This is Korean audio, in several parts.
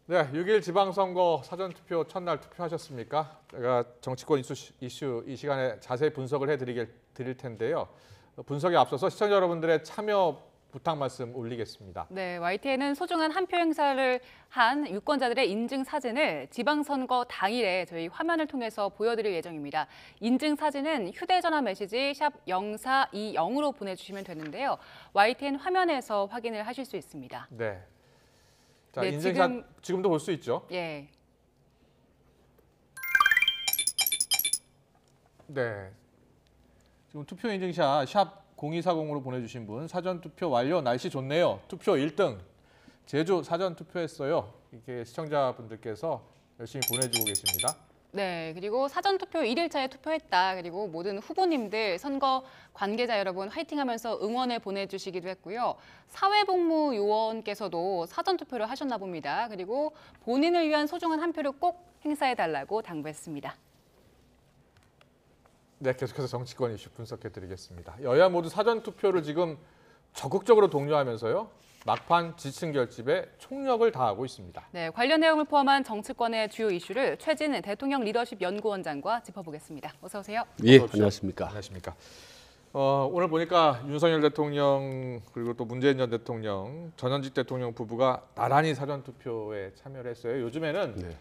네, 6일 지방선거 사전투표 첫날 투표하셨습니까? 제가 정치권 이슈 이 시간에 자세히 분석을 해드릴 텐데요. 분석에 앞서서 시청자 여러분들의 참여 부탁 말씀 올리겠습니다. 네, YTN은 소중한 한 표 행사를 한 유권자들의 인증 사진을 지방선거 당일에 저희 화면을 통해서 보여드릴 예정입니다. 인증 사진은 휴대전화 메시지 샵 0420으로 보내주시면 되는데요. YTN 화면에서 확인을 하실 수 있습니다. 네. 자, 네, 인증샷 지금도 볼 수 있죠? 예. 네. 지금 투표 인증샷 샵 0240으로 보내주신 분 사전투표 완료 날씨 좋네요. 투표 1등 제주 사전투표했어요. 이게 시청자분들께서 열심히 보내주고 계십니다. 네, 그리고 사전투표 1일차에 투표했다. 그리고 모든 후보님들, 선거 관계자 여러분 화이팅하면서 응원을 보내주시기도 했고요. 사회복무요원께서도 사전투표를 하셨나 봅니다. 그리고 본인을 위한 소중한 한 표를 꼭 행사해달라고 당부했습니다. 네, 계속해서 정치권 이슈 분석해드리겠습니다. 여야 모두 사전투표를 지금 적극적으로 독려하면서요. 막판 지층 결집에 총력을 다하고 있습니다. 네, 관련 내용을 포함한 정치권의 주요 이슈를 최진 대통령 리더십 연구원장과 짚어보겠습니다. 어서 오세요. 예, 안녕하십니까. 안녕하십니까. 오늘 보니까 윤석열 대통령 그리고 또 문재인 전 대통령 전현직 대통령 부부가 나란히 사전투표에 참여를 했어요. 요즘에는 네.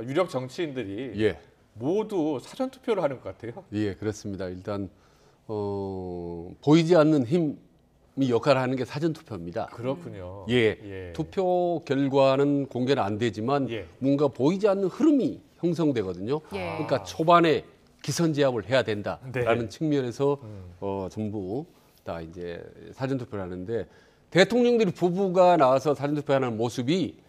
유력 정치인들이 예, 모두 사전투표를 하는 것 같아요. 예, 그렇습니다. 일단 보이지 않는 힘이 역할을 하는 게 사전투표입니다. 그렇군요. 예, 투표 결과는 공개는 안 되지만 예. 뭔가 보이지 않는 흐름이 형성되거든요. 예. 그러니까 초반에 기선제압을 해야 된다라는 네. 측면에서 전부 다 이제 사전투표를 하는데 대통령들이 부부가 나와서 사전투표하는 모습이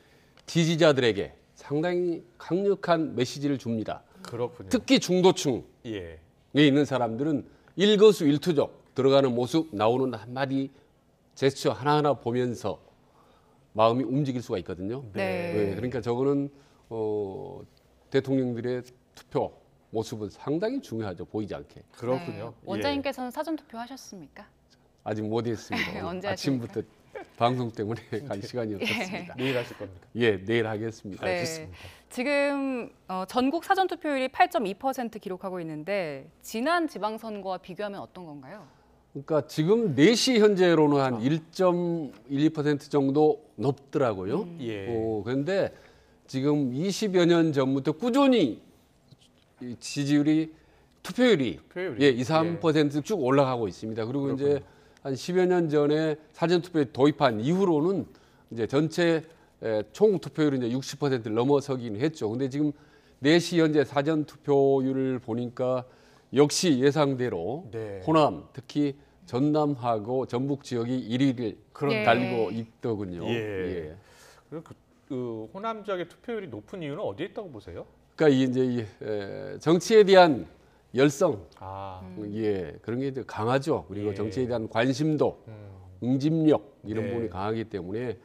지지자들에게 상당히 강력한 메시지를 줍니다. 그렇군요. 특히 중도층에 예. 있는 사람들은 일거수일투족 들어가는 모습, 나오는 한마디 제스처 하나하나 보면서 마음이 움직일 수가 있거든요. 네. 네, 그러니까 저거는 대통령들의 투표 모습은 상당히 중요하죠. 보이지 않게. 그렇군요. 네, 원장님께서는 사전투표 하셨습니까? 아직 못했습니다. 언제 아침부터 방송 때문에 갈 시간이 없었습니다. 내일 하실 겁니까? 예, 내일 하겠습니다. 네. 알겠습니다. 지금 전국 사전투표율이 8.2% 기록하고 있는데 지난 지방선거와 비교하면 어떤 건가요? 그러니까 지금 4시 현재로는 한 1.12% 정도 높더라고요. 예. 그런데 지금 20여 년 전부터 꾸준히 이 지지율이 투표율이 투표율이, 예, 2, 3%쭉 올라가고 있습니다. 그리고 그렇군요. 이제 한 10여 년 전에 사전투표에 도입한 이후로는 이제 전체 총 투표율이 이제 60%를 넘어서긴 했죠. 근데 지금 4시 현재 사전투표율을 보니까 역시 예상대로 네. 호남, 특히 전남하고 전북 지역이 1위를 예. 달리고 있더군요. 예. 그리고 그 호남 지역의 투표율이 높은 이유는 어디에 있다고 보세요? 그러니까 이제 이 정치에 대한 열성, 아, 예, 그런 게 이제 강하죠. 그리고 예. 정치에 대한 관심도, 응집력 이런 네. 부분이 강하기 때문에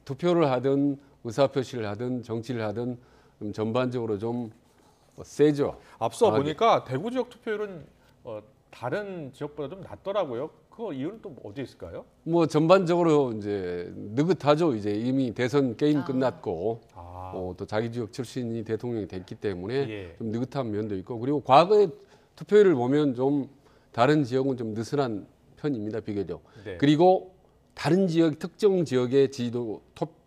투표를 하든 의사표시를 하든 정치를 하든 전반적으로 좀 세죠. 앞서 강하게. 보니까 대구 지역 투표율은 다른 지역보다 좀 낮더라고요. 그 이유는 또 어디에 있을까요? 뭐 전반적으로 이제 느긋하죠. 이제 이미 대선 게임 끝났고 또 자기 지역 출신이 대통령이 됐기 때문에 예. 좀 느긋한 면도 있고 그리고 과거의 투표율을 보면 좀 다른 지역은 좀 느슨한 편입니다. 비교적. 네. 그리고 다른 지역 특정 지역의 지지도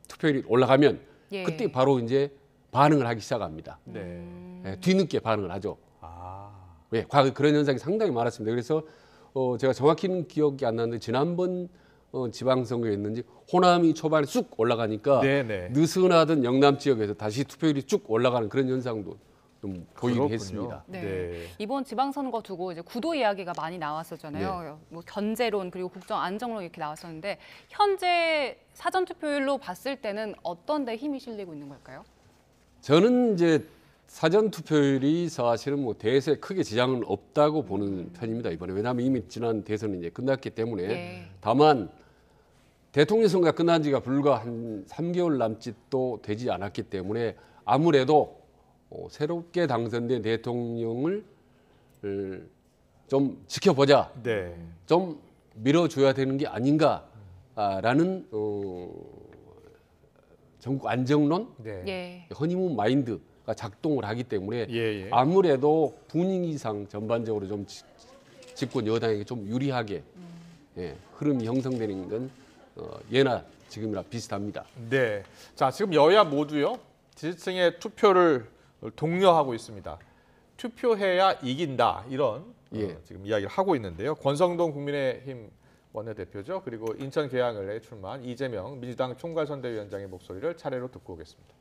투표율이 올라가면 예. 그때 바로 이제 반응을 하기 시작합니다. 네. 예, 뒤늦게 반응을 하죠. 아, 예, 과거 그런 현상이 상당히 많았습니다. 그래서 제가 정확히는 기억이 안 나는데 지난번 지방선거였는지 호남이 초반에 쑥 올라가니까 네네. 느슨하던 영남 지역에서 다시 투표율이 쭉 올라가는 그런 현상도 좀 보이긴 그렇군요. 했습니다. 네. 네. 이번 지방선거 두고 이제 구도 이야기가 많이 나왔었잖아요. 뭐 견제론 그리고 국정 안정론 이렇게 나왔었는데 현재 사전투표율로 봤을 때는 어떤 데 힘이 실리고 있는 걸까요? 저는 이제 사전 투표율이 사실은 뭐 대세에 크게 지장은 없다고 보는 편입니다. 이번에 왜냐하면 이미 지난 대선이 이제 끝났기 때문에 예. 다만 대통령 선거가 끝난 지가 불과 한 3개월 남짓도 되지 않았기 때문에 아무래도 새롭게 당선된 대통령을 좀 지켜보자, 네. 전국 안정론, 네. 예. 허니문 마인드가 작동을 하기 때문에 예. 아무래도 분위기상 전반적으로 좀 집권 여당에게 좀 유리하게 흐름이 형성되는 건 예나 지금이랑 비슷합니다. 네. 자, 지금 여야 모두요. 지지층의 투표를 독려하고 있습니다. 투표해야 이긴다. 이런 지금 이야기를 하고 있는데요. 권성동 국민의힘 원내대표죠. 그리고 인천 계양을에 출마한 이재명 민주당 총괄선대위원장의 목소리를 차례로 듣고 오겠습니다.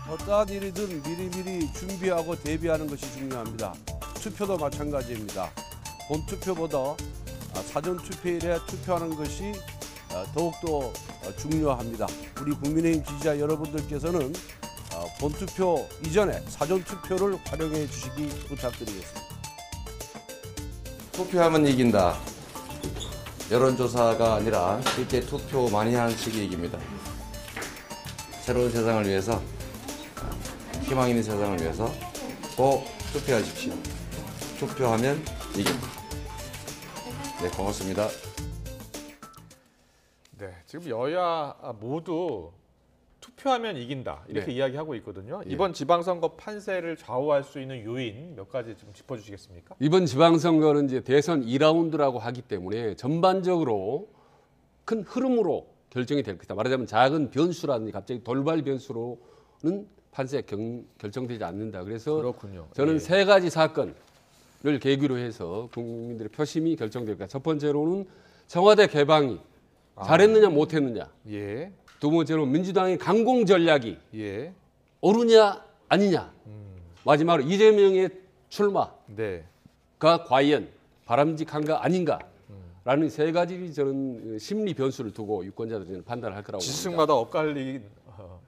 어떠한 일이든 미리미리 준비하고 대비하는 것이 중요합니다. 투표도 마찬가지입니다. 본투표보다 사전투표일에 투표하는 것이 더욱더 중요합니다. 우리 국민의힘 지지자 여러분들께서는 본투표 이전에 사전투표를 활용해 주시기 부탁드리겠습니다. 투표하면 이긴다. 여론조사가 아니라 실제 투표 많이 하는 식이 이깁니다. 새로운 세상을 위해서, 희망 있는 세상을 위해서 꼭 투표하십시오. 투표하면 이깁니다. 네, 고맙습니다. 네, 지금 여야 모두 투표하면 이긴다 이렇게 이야기하고 있거든요. 이번 지방선거 판세를 좌우할 수 있는 요인 몇 가지 좀 짚어주시겠습니까? 이번 지방선거는 이제 대선 2라운드라고 하기 때문에 전반적으로 큰 흐름으로 결정이 될 것이다. 말하자면 작은 변수라든지 갑자기 돌발 변수로는 판세가 결정되지 않는다. 그래서 그렇군요. 저는 세 가지 사건을 계기로 해서 국민들의 표심이 결정될 것이다. 첫 번째로는 청와대 개방이 잘했느냐 못했느냐. 예. 두 번째로 민주당의 강공 전략이 예. 옳으냐 아니냐. 마지막으로 이재명의 출마가 네. 과연 바람직한가 아닌가라는 세 가지 저는 심리 변수를 두고 유권자들은 판단을 할 거라고 봅니다. 지층마다 엇갈린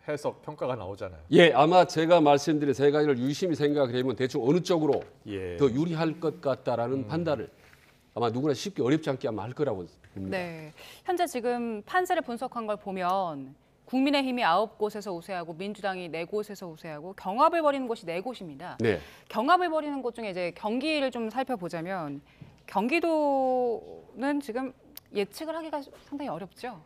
해석 평가가 나오잖아요. 예, 아마 제가 말씀드린 세 가지를 유심히 생각을 해보면 대충 어느 쪽으로 더 유리할 것 같다라는 판단을 아마 누구나 쉽게 어렵지 않게 아마 할 거라고 봅니다. 네. 현재 지금 판세를 분석한 걸 보면 국민의힘이 9곳에서 우세하고 민주당이 4곳에서 우세하고 경합을 벌이는 곳이 4곳입니다. 네. 경합을 벌이는 곳 중에 이제 경기를 좀 살펴보자면 경기도는 지금 예측을 하기가 상당히 어렵죠.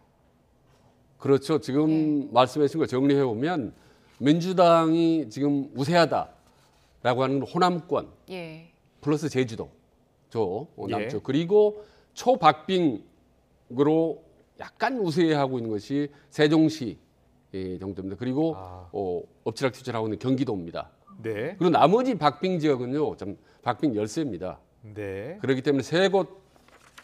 그렇죠. 지금 말씀하신 걸 정리해 보면 민주당이 지금 우세하다라고 하는 건 호남권 예. 플러스 제주도 저 남쪽 그리고 초박빙으로 약간 우세하고 있는 것이 세종시 정도입니다. 그리고 엎치락뒤치락하고 있는 경기도입니다. 네. 그리고 나머지 박빙 지역은요, 좀 박빙 열세입니다. 네. 그렇기 때문에 3곳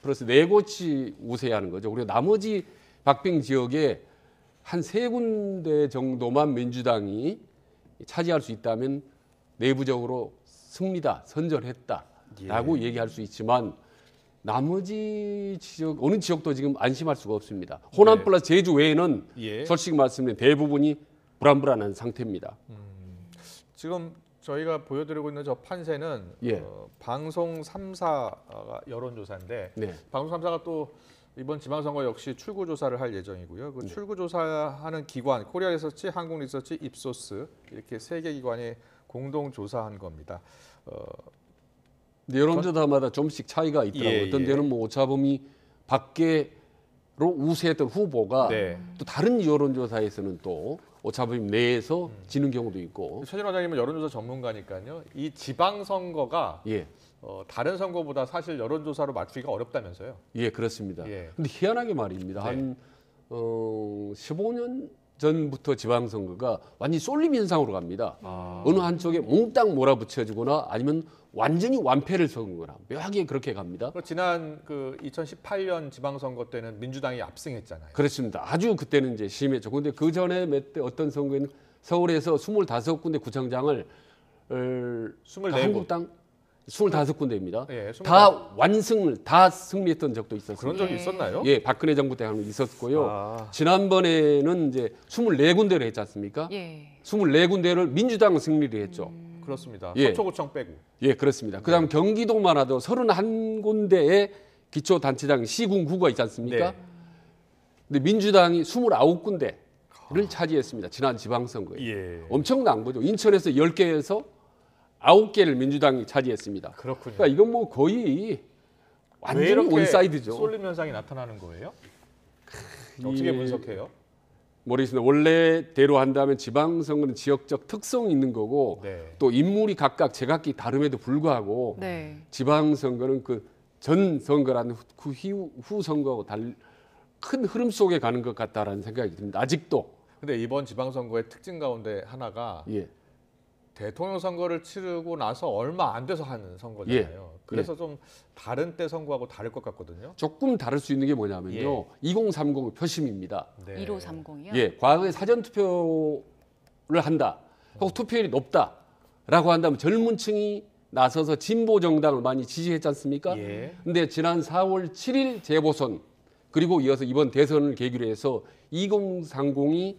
플러스 4곳이 우세하는 거죠. 그리고 나머지 박빙 지역에 한 3군데 정도만 민주당이 차지할 수 있다면 내부적으로 승리다, 선전했다라고 얘기할 수 있지만 나머지 지역 어느 지역도 지금 안심할 수가 없습니다. 호남 플러스 제주 외에는 솔직히 말씀드리면 대부분이 불안불안한 상태입니다. 지금 저희가 보여드리고 있는 저 판세는 방송 3사가 여론조사인데 방송 3사가 또 이번 지방선거 역시 출구조사를 할 예정이고요. 그 출구조사하는 기관 코리아 리서치, 한국 리서치, 입소스 이렇게 3개 기관이 공동 조사한 겁니다. 여론조사마다 좀씩 차이가 있더라고요. 어떤 데는 뭐 오차범위 밖으로 우세했던 후보가 또 다른 여론조사에서는 또 오차범위 내에서 지는 경우도 있고. 최진 원장님은 여론조사 전문가니까요. 이 지방선거가 다른 선거보다 사실 여론조사로 맞추기가 어렵다면서요? 예, 그렇습니다. 근데 희한하게 말입니다. 한 15년 전부터 지방선거가 완전히 쏠림 현상으로 갑니다. 어느 한쪽에 몽땅 몰아붙여주거나 아니면 완전히 완패를 선거나 묘하게 그렇게 갑니다. 지난 그 2018년 지방선거 때는 민주당이 압승했잖아요. 그렇습니다. 아주 그때는 이제 심했죠. 그런데 그 전에 몇 때 어떤 선거에는 서울에서 25군데 구청장을 24곳. 한국당 25군데입니다. 다 승리했던 적도 있었습니다. 그런 적이 있었나요? 예, 박근혜 정부 때 하는 있었고요. 지난번에는 이제 24군데를 했지 않습니까? 24군데를 민주당 승리를 했죠. 그렇습니다. 서초구청 빼고. 예, 그렇습니다. 그다음 경기도만 하도 31군데의 기초단체장 시군구가 있지 않습니까? 근데 민주당이 29군데를 차지했습니다. 지난 지방선거에. 엄청난 거죠. 인천에서 10개에서 9개를 민주당이 차지했습니다. 그렇군요. 그러니까 이건 뭐 거의 완전히 원사이드죠. 쏠림 현상이 나타나는 거예요? 어떻게 분석해요? 모르겠습니다. 원래대로 한다면 지방선거는 지역적 특성이 있는 거고 네. 또 인물이 각각 제각기 다름에도 불구하고 네. 지방선거는 그 전 선거라는 후 선거하고 큰 흐름 속에 가는 것 같다라는 생각이 듭니다. 아직도. 근데 이번 지방선거의 특징 가운데 하나가 예. 대통령 선거를 치르고 나서 얼마 안 돼서 하는 선거잖아요. 예. 그래서 좀 다른 때 선거하고 다를 것 같거든요. 조금 다를 수 있는 게 뭐냐면요. 2030 표심입니다. 네. 1530이요? 예, 과거에 사전 투표를 한다. 혹 투표율이 높다라고 한다면 젊은 층이 나서서 진보 정당을 많이 지지했지 않습니까? 예. 근데 지난 4월 7일 재보선 그리고 이어서 이번 대선을 계기로 해서 2030이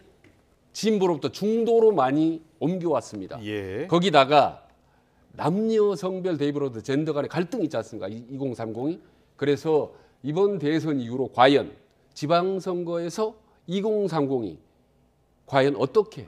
진보로부터 중도로 많이 옮겨왔습니다. 예. 거기다가 남녀 성별 대입으로도 젠더 간의 갈등이 있지 않습니까? 2030이. 그래서 이번 대선 이후로 과연 지방선거에서 2030이 과연 어떻게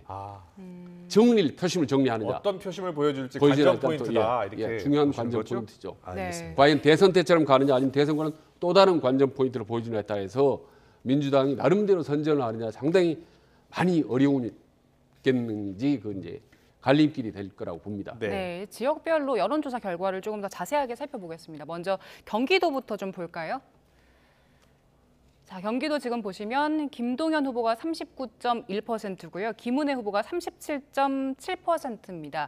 표심을 정리하느냐. 어떤 표심을 보여줄지 보여주는 관전 포인트다. 또, 이렇게 중요한 보시는 관전 거죠? 포인트죠. 알겠습니다. 과연 대선 때처럼 가느냐 아니면 대선과는 또 다른 관전 포인트를 보여주느냐에 따라서 민주당이 나름대로 선전을 하느냐 상당히 많이 어려우겠는지 그 이제 갈림길이 될 거라고 봅니다. 네. 네, 지역별로 여론조사 결과를 조금 더 자세하게 살펴보겠습니다. 먼저 경기도부터 좀 볼까요? 자, 경기도 지금 보시면 김동연 후보가 39.1%고요. 김은혜 후보가 37.7%입니다.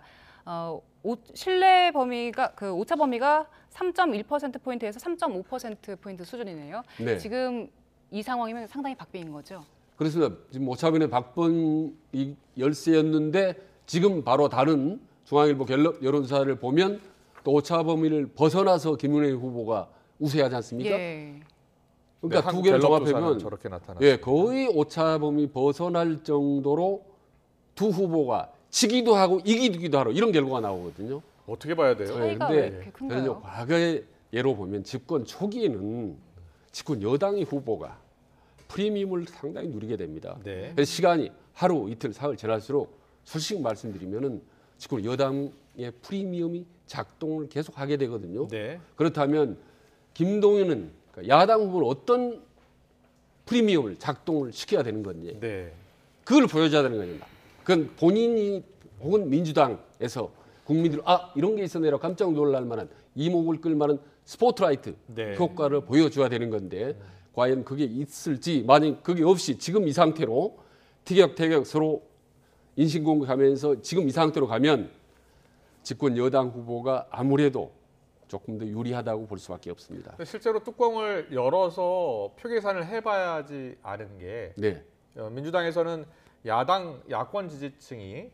신뢰 범위가 오차 범위가 3.1% 포인트에서 3.5% 포인트 수준이네요. 네. 지금 이 상황이면 상당히 박빙인 거죠. 그렇습니다. 지금 오차범위 박빙이 열세였는데 지금 바로 다른 중앙일보 갤럽 여론조사를 보면 또 오차범위를 벗어나서 김은혜 후보가 우세하지 않습니까? 예. 그러니까 네, 두 개를 갤럽 조사는 종합해보면 저렇게 나타났습니다. 예, 거의 오차범위 벗어날 정도로 두 후보가 지기도 하고 이기기도 하고 이런 결과가 나오거든요. 어떻게 봐야 돼요? 차이가 근데 왜 이렇게 큰가요? 저는요, 과거의 예로 보면 집권 초기에는 집권 여당의 후보가 프리미엄을 상당히 누리게 됩니다. 네. 그래서 시간이 하루, 이틀, 사흘 지날수록 솔직히 말씀드리면은 집권 여당의 프리미엄이 작동을 계속하게 되거든요. 네. 그렇다면 김동연은 그러니까 야당 후보는 어떤 프리미엄을 작동을 시켜야 되는 건지 네. 그걸 보여줘야 되는 겁니다. 그건 본인이 혹은 민주당에서 국민들 이런 게 있었네라고 깜짝 놀랄 만한 이목을 끌 만한 스포트라이트 네. 효과를 보여줘야 되는 건데 과연 그게 있을지 만약 그게 없이 지금 이 상태로 티격태격 서로 인신공격하면서 지금 이 상태로 가면 집권 여당 후보가 아무래도 조금 더 유리하다고 볼 수밖에 없습니다. 실제로 뚜껑을 열어서 표 계산을 해봐야지 아는 게 네, 민주당에서는 야권 지지층이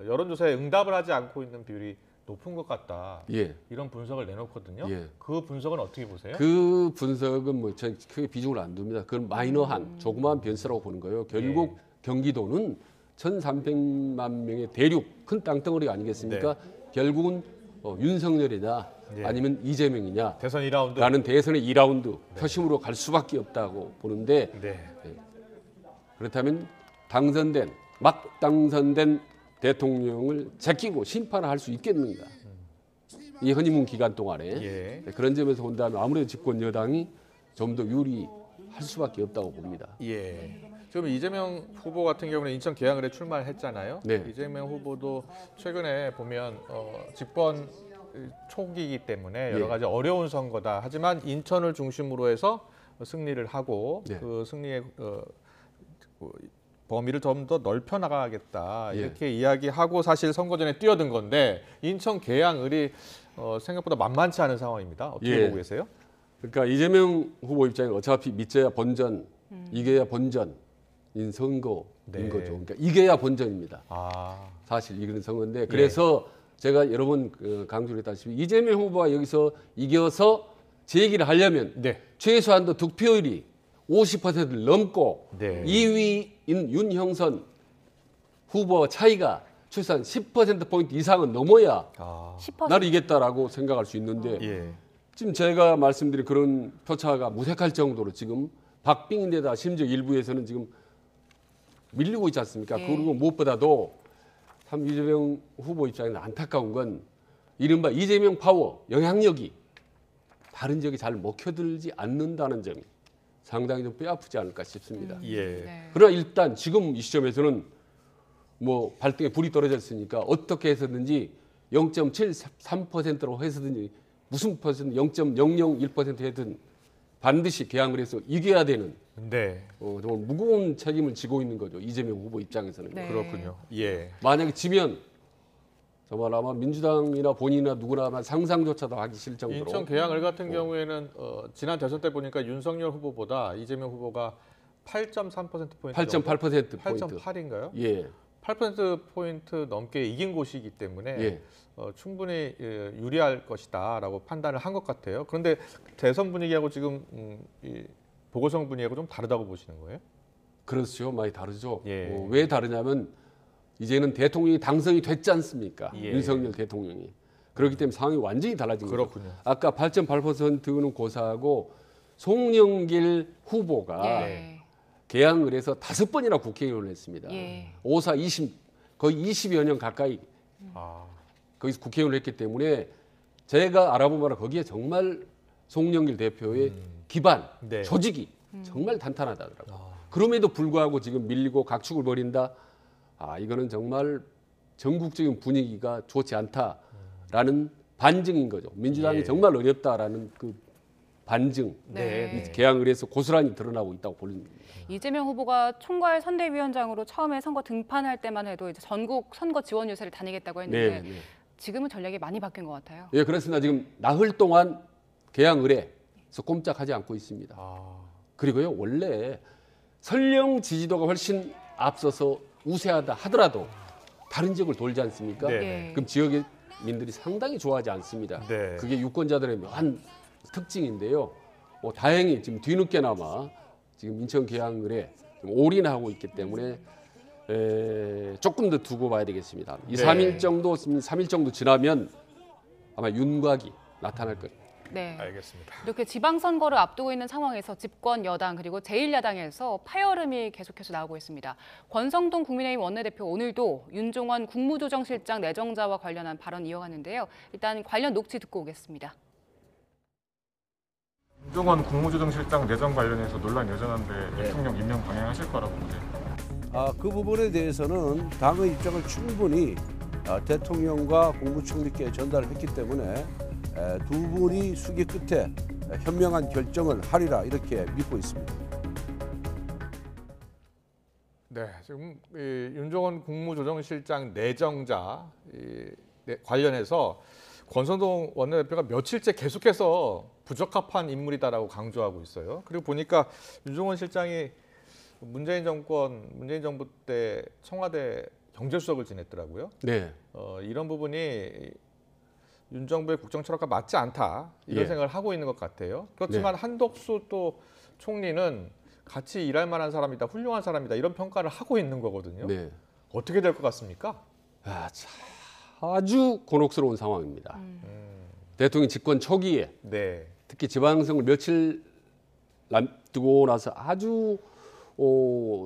여론조사에 응답을 하지 않고 있는 비율이 높은 것 같다. 예. 이런 분석을 내놓거든요. 예. 그 분석은 어떻게 보세요? 그 분석은 뭐 저는 크게 비중을 안 둡니다. 그건 마이너한 조그마한 변수라고 보는 거예요. 결국 경기도는 1,300만 명의 대륙 큰 땅덩어리 아니겠습니까? 결국은 윤석열이냐 아니면 이재명이냐 대선 2라운드. 라는 대선의 2라운드 표심으로 갈 수밖에 없다고 보는데 네. 그렇다면 막 당선된 대통령을 제끼고 심판을 할 수 있겠는가? 이 허니문 기간 동안에 예. 그런 점에서 본다면 아무래도 집권 여당이 좀 더 유리할 수밖에 없다고 봅니다. 예. 지금 이재명 후보 같은 경우는 인천 계양을에 출마를 했잖아요. 네. 이재명 후보도 최근에 보면 집권 초기이기 때문에 여러 예. 가지 어려운 선거다. 하지만 인천을 중심으로 해서 승리를 하고 네. 그 승리의 범위를 좀 더 넓혀 나가겠다. 예. 이렇게 이야기하고 사실 선거 전에 뛰어든 건데 인천 계양을이 생각보다 만만치 않은 상황입니다. 어떻게 예. 보고 계세요? 그러니까 이재명 후보 입장에 어차피 믿져야 본전, 이겨야 본전인 선거인 네. 거죠. 그러니까 이겨야 본전입니다. 사실 이런 선거인데 그래서 제가 여러 번 강조를 했다시피 이재명 후보가 여기서 이겨서 재기를 하려면 네. 최소한도 득표율이 50%를 넘고 네. 2위인 윤형선 후보 차이가 최소한 10%포인트 이상은 넘어야 10%. 나를 이겼다라고 생각할 수 있는데 예. 지금 제가 말씀드린 그런 표차가 무색할 정도로 지금 박빙인데다 심지어 일부에서는 지금 밀리고 있지 않습니까? 예. 그리고 무엇보다도 참 이재명 후보 입장에서 안타까운 건 이른바 이재명 파워, 영향력이 다른 지역에 잘 먹혀들지 않는다는 점이 상당히 좀 뼈아프지 않을까 싶습니다. 예. 네. 그러나 일단 지금 이 시점에서는 뭐 발등에 불이 떨어졌으니까 어떻게 해서든지 0.73%로 해서든지 무슨 퍼센트 0.001% 해든 반드시 개항을 해서 이겨야 되는 네. 정말 무거운 책임을 지고 있는 거죠. 이재명 후보 입장에서는. 네. 그렇군요. 예. 만약에 지면 정말 아마 민주당이나 본인이나 누구나 아마 상상조차도 하기 싫을 정도로 인천 계양을 같은 경우에는 지난 대선 때 보니까 윤석열 후보보다 이재명 후보가 8.3%포인트 8.8% 포인트. 8.8인가요? 예. 8%포인트 넘게 이긴 곳이기 때문에 예. 충분히 유리할 것이다라고 판단을 한 것 같아요. 그런데 대선 분위기하고 지금 이 보궐선거 분위기하고 좀 다르다고 보시는 거예요? 그렇죠. 많이 다르죠. 예. 왜 다르냐면 이제는 대통령이 당선이 됐지 않습니까? 예. 윤석열 대통령이. 그렇기 때문에 상황이 완전히 달라진 거죠. 그렇군요. 아까 8.8%는 고사하고 송영길 후보가 예. 개항을 해서 5번이나 국회의원을 했습니다. 예. 5사 20 거의 20여 년 가까이 아, 거기서 국회의원을 했기 때문에 제가 알아본 바로 거기에 정말 송영길 대표의 기반, 네. 조직이 정말 탄탄하다더라고요. 그럼에도 불구하고 지금 밀리고 각축을 벌인다. 이거는 정말 전국적인 분위기가 좋지 않다라는 반증인 거죠. 민주당이 예. 정말 어렵다라는 그 반증. 네. 이 개항을 해서 고스란히 드러나고 있다고 보는 겁니다. 이재명 후보가 총괄 선대위원장으로 처음에 선거 등판할 때만 해도 이제 전국 선거 지원 유세를 다니겠다고 했는데 네. 지금은 전략이 많이 바뀐 것 같아요. 예, 그렇습니다. 지금 나흘 동안 개항 의뢰에서 꼼짝하지 않고 있습니다. 그리고요, 원래 설령 지지도가 훨씬 앞서서 우세하다 하더라도 다른 지역을 돌지 않습니까? 네. 예. 그럼 지역의 민들이 상당히 좋아하지 않습니다. 네. 그게 유권자들의 묘한 특징인데요. 다행히 지금 뒤늦게나마 지금 인천 개항 의뢰 올인하고 있기 때문에 조금 더 두고 봐야 되겠습니다. 이 네. 3일 정도 지나면 아마 윤곽이 나타날 거예요. 네. 알겠습니다. 이렇게 지방선거를 앞두고 있는 상황에서 집권 여당 그리고 제1야당에서 파열음이 계속해서 나오고 있습니다. 권성동 국민의힘 원내대표 오늘도 윤종원 국무조정실장 내정자와 관련한 발언 이어가는데요. 일단 관련 녹취 듣고 오겠습니다. 윤종원 국무조정실장 내정 관련해서 논란 여전한데 대통령 임명 방향하실 거라고 보세요? 그 부분에 대해서는 당의 입장을 충분히 대통령과 국무총리께 전달을 했기 때문에 두 분이 수기 끝에 현명한 결정을 하리라 이렇게 믿고 있습니다. 네, 지금 윤종원 국무조정실장 내정자 관련해서 권성동 원내대표가 며칠째 계속해서 부적합한 인물이다라고 강조하고 있어요. 그리고 보니까 윤종원 실장이 문재인 정부 때 청와대 경제수석을 지냈더라고요. 네. 이런 부분이 윤 정부의 국정 철학과 맞지 않다 이런 예. 생각을 하고 있는 것 같아요. 그렇지만 한덕수 또 총리는 같이 일할 만한 사람이다, 훌륭한 사람이다 이런 평가를 하고 있는 거거든요. 네. 어떻게 될 것 같습니까? 아주 곤혹스러운 상황입니다. 대통령 집권 초기에 네, 특히 지방선거 며칠 남두고 나서 아주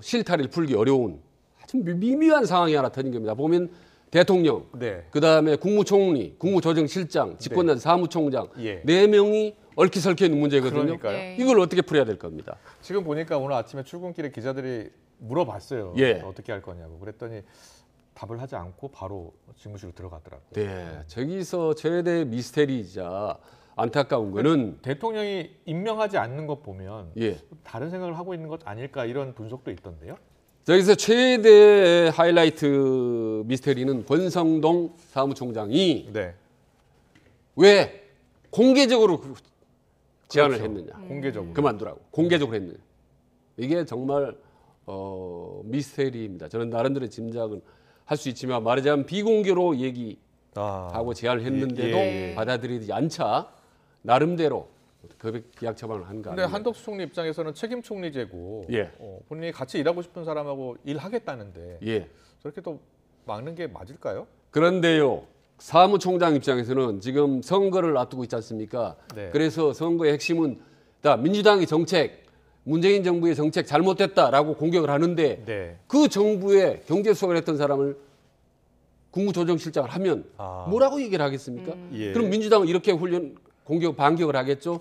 실타래를 풀기 어려운 아주 미묘한 상황이 하나 터진 겁니다. 보면 대통령, 네, 그다음에 국무총리, 국무조정실장, 집권여당 사무총장 예. 4명이 얽히설켜 있는 문제거든요. 그러니까요. 네. 이걸 어떻게 풀어야 될 겁니다. 지금 보니까 오늘 아침에 출근길에 기자들이 물어봤어요. 예. 어떻게 할 거냐고. 그랬더니 답을 하지 않고 바로 집무실로 들어가더라고요. 네, 저기서 최대 미스테리이자 안타까운 거는 대통령이 임명하지 않는 것 보면 예. 다른 생각을 하고 있는 것 아닐까 이런 분석도 있던데요. 저기서 최대 하이라이트 미스테리는 권성동 사무총장이 네, 왜 공개적으로 제안을 그렇죠. 했느냐. 공개적으로. 그만두라고. 공개적으로 했느냐. 이게 정말 미스테리입니다. 저는 나름대로 짐작은 할 수 있지만 말하자면 비공개로 얘기하고 제안을 했는데도 예. 받아들이지 않자 나름대로 기약 처방을 한 거 근데 아니에요. 한덕수 총리 입장에서는 책임 총리제고 예. 본인이 같이 일하고 싶은 사람하고 일하겠다는데 예. 저렇게 또 막는 게 맞을까요? 그런데요. 사무총장 입장에서는 지금 선거를 앞두고 있지 않습니까? 네. 그래서 선거의 핵심은 민주당의 정책, 문재인 정부의 정책 잘못됐다라고 공격을 하는데 네. 그 정부의 경제수석을 했던 사람을 국무조정실장을 하면 뭐라고 얘기를 하겠습니까? 예. 그럼 민주당은 이렇게 반격을 하겠죠.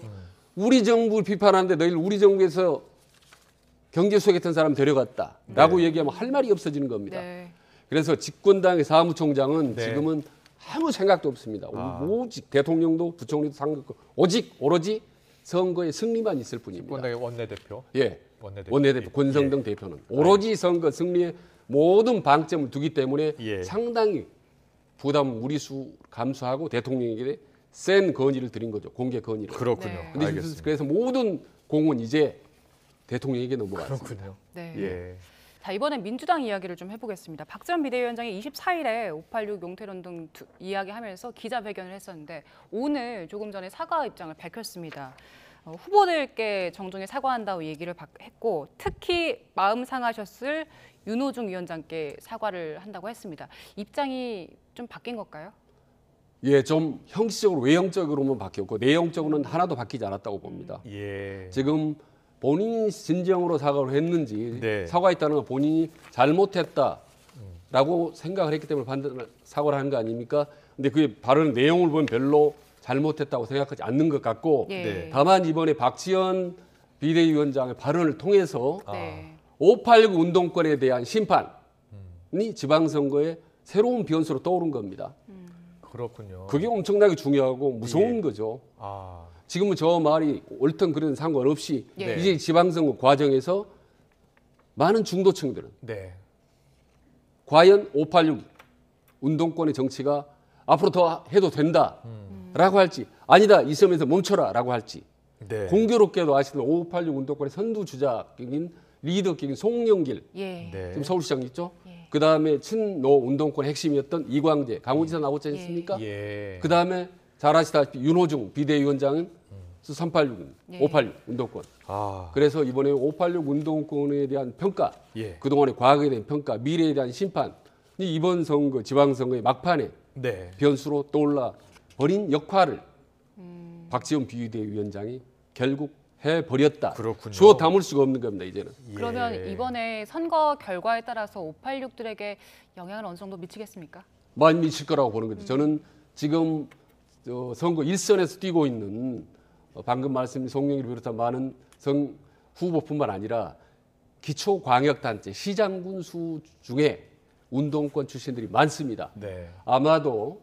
우리 정부를 비판하는데 너희들 우리 정부에서 경제수석 같은 사람 데려갔다라고 얘기하면 할 말이 없어지는 겁니다. 네. 그래서 집권당의 사무총장은 네. 지금은 아무 생각도 없습니다. 오직 대통령도 부총리도 상관없고 오로지 선거의 승리만 있을 뿐입니다. 집권당의 원내대표. 예, 원내대표. 원내대표 권성동 대표는 오로지 선거 승리에 모든 방점을 두기 때문에 예. 상당히 부담 무리수 감수하고 대통령에게 센 건의를 드린 거죠. 공개 건의를. 그렇군요. 네. 근데 알겠습니다. 그래서 모든 공은 이제 대통령에게 넘어갔습니다. 그렇군요. 네. 예. 자, 이번엔 민주당 이야기를 좀 해보겠습니다. 박지원 비대위원장이 24일에 586 용태론 등 이야기하면서 기자회견을 했었는데 오늘 조금 전에 사과 입장을 밝혔습니다. 후보들께 정중히 사과한다고 얘기를 했고 특히 마음 상하셨을 윤호중 위원장께 사과를 한다고 했습니다. 입장이 좀 바뀐 걸까요? 예, 좀 형식적으로 외형적으로만 바뀌었고 내용적으로는 하나도 바뀌지 않았다고 봅니다. 예. 지금 본인이 진정으로 사과를 했는지 네. 사과했다는 건 본인이 잘못했다라고 생각을 했기 때문에 사과를 하는 거 아닙니까? 근데 그 발언 내용을 보면 별로 잘못했다고 생각하지 않는 것 같고 예. 네. 다만 이번에 박지원 비대위원장의 발언을 통해서 네. 586 운동권에 대한 심판이 지방선거에 새로운 변수로 떠오른 겁니다. 그렇군요. 그게 엄청나게 중요하고 무서운 예. 거죠. 아. 지금은 저 말이 옳든 그런 상관없이 예. 이제 지방선거 과정에서 많은 중도층들은 네. 과연 586 운동권의 정치가 앞으로 더 해도 된다라고 할지 아니다 이 점에서 멈춰라라고 할지 네. 공교롭게도 아시는 586 운동권의 선두주자격인 리더격인 송영길 예. 네. 지금 서울시장 있죠? 예. 그 다음에 친노 운동권의 핵심이었던 이광재 강원지사 나오지 않습니까? 예. 그 다음에 잘 아시다시피 윤호중 비대위원장은 386, 예. 586 운동권. 아. 그래서 이번에 586 운동권에 대한 평가, 예. 그동안의 과거에 대한 평가, 미래에 대한 심판이 이번 선거, 지방선거의 막판에 네. 변수로 떠올라 버린 역할을 박지원 비대위원장이 결국 해버렸다. 그렇군요. 주워 담을 수가 없는 겁니다, 이제는. 그러면 예. 이번에 선거 결과에 따라서 586들에게 영향을 어느 정도 미치겠습니까? 많이 미칠 거라고 보는 거죠. 저는 지금 선거 일선에서 뛰고 있는 방금 말씀드린 송영길을 비롯한 많은 후보뿐만 아니라 기초광역단체, 시장군수 중에 운동권 출신들이 많습니다. 네. 아마도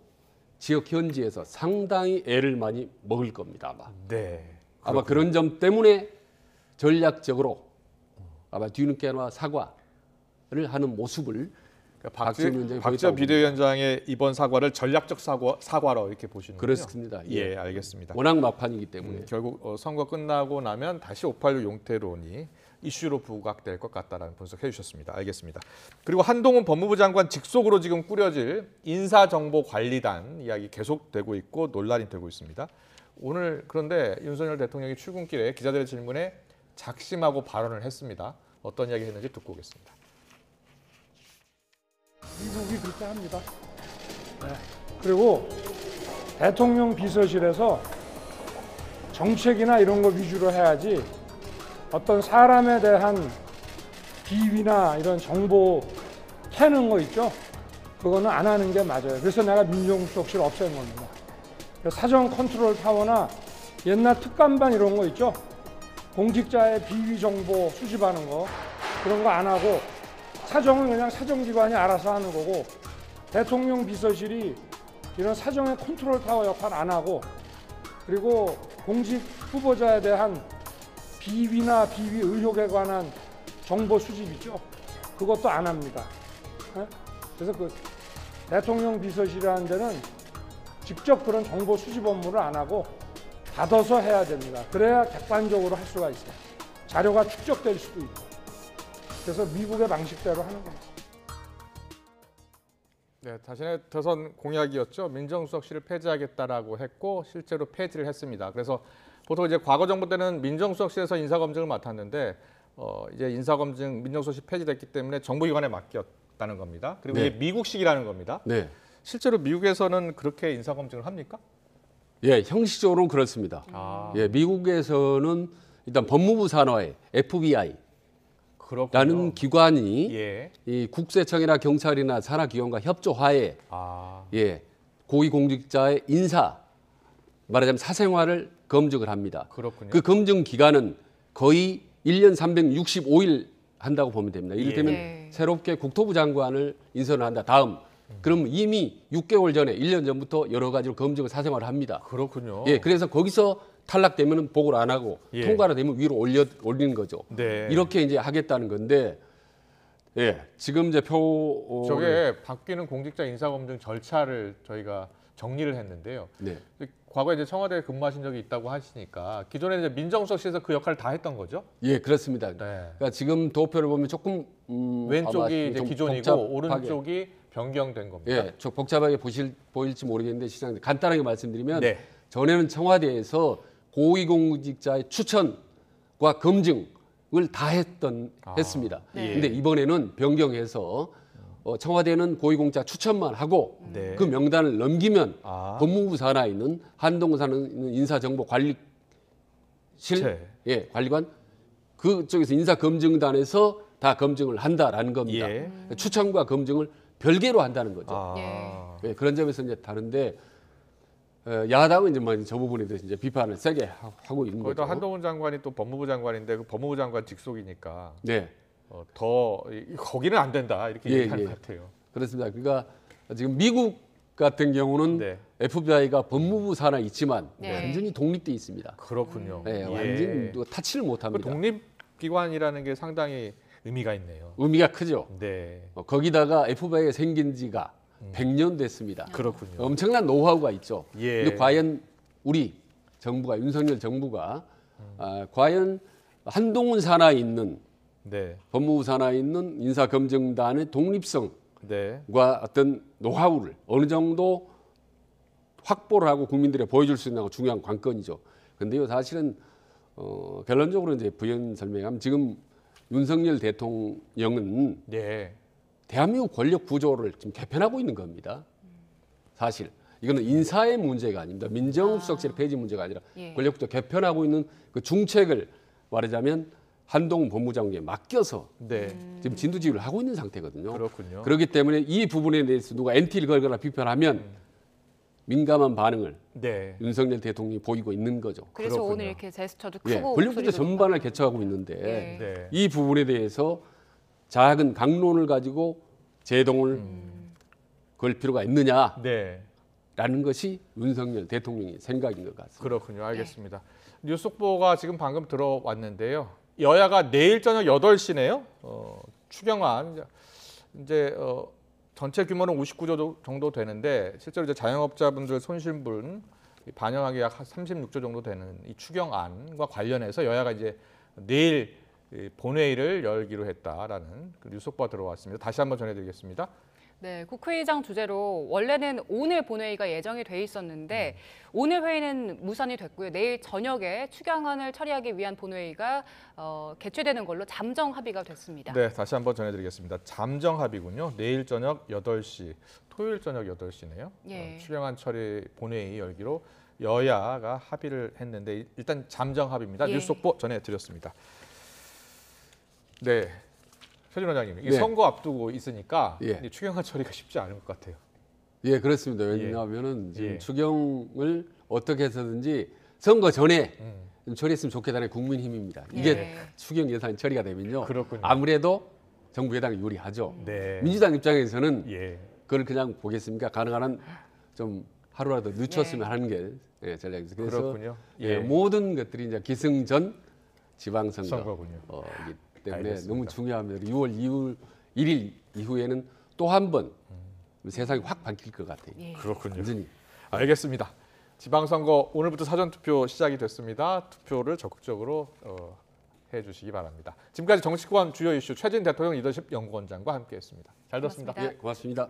지역 현지에서 상당히 애를 많이 먹을 겁니다. 네. 아마 그런 점 때문에 전략적으로 아마 뒤늦게나마 사과를 하는 모습을 박지원 위원장이 박지원 보였다고 비대위원장의 이번 사과를 전략적 사과로 이렇게 보시는군요. 그렇습니다. 예, 알겠습니다. 워낙 막판이기 때문에 결국 선거 끝나고 나면 다시 586 용태론이 이슈로 부각될 것 같다라는 분석해 주셨습니다. 알겠습니다. 그리고 한동훈 법무부 장관 직속으로 지금 꾸려질 인사정보관리단 이야기 계속되고 있고 논란이 되고 있습니다. 오늘 그런데 윤석열 대통령이 출근길에 기자들의 질문에 작심하고 발언을 했습니다. 어떤 이야기 했는지 듣고 오겠습니다. 미국이 그렇게 합니다. 네. 그리고 대통령 비서실에서 정책이나 이런 거 위주로 해야지 어떤 사람에 대한 비위나 이런 정보 캐는 거 있죠? 그거는 안 하는 게 맞아요. 그래서 내가 민정수석실 없앤 겁니다. 사전 컨트롤 타워나 옛날 특감반 이런 거 있죠? 공직자의 비위 정보 수집하는 거 그런 거 안 하고 사정은 그냥 사정기관이 알아서 하는 거고 대통령 비서실이 이런 사정의 컨트롤 타워 역할 안 하고 그리고 공직 후보자에 대한 비위나 비위 의혹에 관한 정보 수집 있죠? 그것도 안 합니다. 그래서 그 대통령 비서실이라는 데는 직접 그런 정보 수집 업무를 안 하고 받아서 해야 됩니다. 그래야 객관적으로 할 수가 있어요. 자료가 축적될 수도 있고. 그래서 미국의 방식대로 하는 겁니다. 네, 자신의 대선 공약이었죠. 민정수석실을 폐지하겠다라고 했고 실제로 폐지를 했습니다. 그래서 보통 이제 과거 정부 때는 민정수석실에서 인사검증을 맡았는데 이제 인사검증 민정수석실 폐지됐기 때문에 정부기관에 맡겼다는 겁니다. 그리고 네. 이게 미국식이라는 겁니다. 네. 실제로 미국에서는 그렇게 인사검증을 합니까? 예, 형식적으로는 그렇습니다. 예, 미국에서는 일단 법무부 산하에 FBI라는 그렇군요. 기관이 예. 이 국세청이나 경찰이나 산하기관과 협조하에 아, 예, 고위공직자의 인사 말하자면 사생활을 검증을 합니다. 그렇군요. 그 검증 기간은 거의 1년 365일 한다고 보면 됩니다. 이를테면 네. 새롭게 국토부 장관을 인선을 한다. 다음. 그럼 이미 6개월 전에 1년 전부터 여러 가지로 검증을 사생활을 합니다. 그렇군요. 예, 그래서 거기서 탈락되면 보고를 안 하고 예. 통과가 되면 위로 올리는 거죠. 네. 이렇게 이제 하겠다는 건데, 예, 지금 이제 저게 바뀌는 공직자 인사검증 절차를 저희가 정리를 했는데요. 네. 과거에 이제 청와대에 근무하신 적이 있다고 하시니까 기존에 이제 민정수석실에서 그 역할을 다 했던 거죠? 예, 그렇습니다. 네. 그러니까 지금 도표를 보면 조금 아마 왼쪽이 이제 좀 기존이고 복잡하게, 오른쪽이 변경된 겁니다. 예, 좀 복잡하게 보일지 모르겠는데 시장님 간단하게 말씀드리면 네. 전에는 청와대에서 고위공직자의 추천과 검증을 다 했습니다. 네. 근데 이번에는 변경해서 청와대는 고위공직자 추천만 하고 네. 그 명단을 넘기면 아. 법무부 산하에 있는 한동훈 산하에 있는 인사정보관리실 네. 예, 관리관 그쪽에서 인사검증단에서 다 검증을 한다라는 겁니다. 예. 추천과 검증을 별개로 한다는 거죠. 아. 예, 그런 점에서 이제 다른데 야당은 이제 뭐 저 부분에 대해서 이제 비판을 세게 하고 있는 거기다 거죠. 한동훈 장관이 또 법무부 장관인데 그 법무부 장관 직속이니까 네, 거기는 안 된다 이렇게 예, 얘기하는 예. 것 같아요. 그렇습니다. 그러니까 지금 미국 같은 경우는 네. FBI가 법무부 산하에 있지만 네. 완전히 독립돼 있습니다. 그렇군요. 네, 예. 완전히 타치를 그 못합니다. 독립기관이라는 게 상당히 의미가 있네요. 의미가 크죠. 네, 거기다가 FBI가 생긴 지가 100년 됐습니다. 그렇군요. 엄청난 노하우가 있죠. 예. 근데 과연 우리 정부가 윤석열 정부가 과연 한동훈 산하에 있는 네, 법무부 산하에 있는 인사검증단의 독립성과 네, 어떤 노하우를 어느 정도 확보를 하고 국민들에 보여줄 수 있는 중요한 관건이죠. 그런데요, 사실은 결론적으로 이제 부연 설명하면 지금 윤석열 대통령은 네, 대한민국 권력 구조를 지금 개편하고 있는 겁니다. 사실 이거는 인사의 문제가 아닙니다. 민정수석실의 폐지 문제가 아니라 예. 권력 구조 개편하고 있는 그 중책을 말하자면 한동훈 법무장관에 맡겨서 네, 지금 진두지휘를 하고 있는 상태거든요. 그렇군요. 그렇기 때문에 이 부분에 대해서 누가 엔티를 걸거나 비판하면 민감한 반응을 네, 윤석열 대통령이 보이고 있는 거죠. 그래서 그렇군요. 오늘 이렇게 제스처도 예, 크고 권력 구조 목소리도 전반을 높아요. 개척하고 있는데 예. 네, 이 부분에 대해서 작은 강론을 가지고 제동을 걸 필요가 있느냐라는 네, 것이 윤석열 대통령의 생각인 것 같습니다. 그렇군요. 알겠습니다. 뉴스 속보가 지금 방금 들어왔는데요. 여야가 내일 저녁 8시네요. 추경안 이제 전체 규모는 59조 정도 되는데 실제로 이제 자영업자분들 손실분 반영하기 약 36조 정도 되는 이 추경안과 관련해서 여야가 이제 내일 본회의를 열기로 했다라는 그 뉴스 속보가 들어왔습니다. 다시 한번 전해드리겠습니다. 네, 국회의장 주재로 원래는 오늘 본회의가 예정이 돼 있었는데 오늘 회의는 무산이 됐고요. 내일 저녁에 추경안을 처리하기 위한 본회의가 개최되는 걸로 잠정 합의가 됐습니다. 네, 다시 한번 전해드리겠습니다. 잠정 합의군요. 내일 저녁 8시, 토요일 저녁 8시네요. 예. 추경안 처리 본회의 열기로 여야가 합의를 했는데 일단 잠정 합의입니다. 예. 뉴스 속보 전해드렸습니다. 네, 최준 원장님, 이 네. 선거 앞두고 있으니까 예. 이 추경안 처리가 쉽지 않을 것 같아요. 예, 그렇습니다. 왜냐하면은 지금 예. 추경을 어떻게 해서든지 선거 전에 좀 처리했으면 좋겠다는 국민힘입니다. 이게 예. 추경 예산 처리가 되면요, 그렇군요. 아무래도 정부 여당이 유리하죠. 네, 민주당 입장에서는 예, 그걸 그냥 보겠습니까? 가능한 한 좀 하루라도 늦췄으면 네. 하는 게 전략이죠. 그래서 그렇군요. 예, 모든 것들이 이제 기승전 지방선거 선거군요. 이기 때문에 알겠습니다. 너무 중요합니다. 6월 1일 이후에는 또 한 번 세상이 확 바뀔 것 같아요. 예. 그렇군요. 완전히. 알겠습니다. 지방선거 오늘부터 사전투표 시작이 됐습니다. 투표를 적극적으로 해주시기 바랍니다. 지금까지 정치권 주요 이슈 최진 대통령 리더십 연구원장과 함께했습니다. 잘 들었습니다. 고맙습니다. 예, 고맙습니다.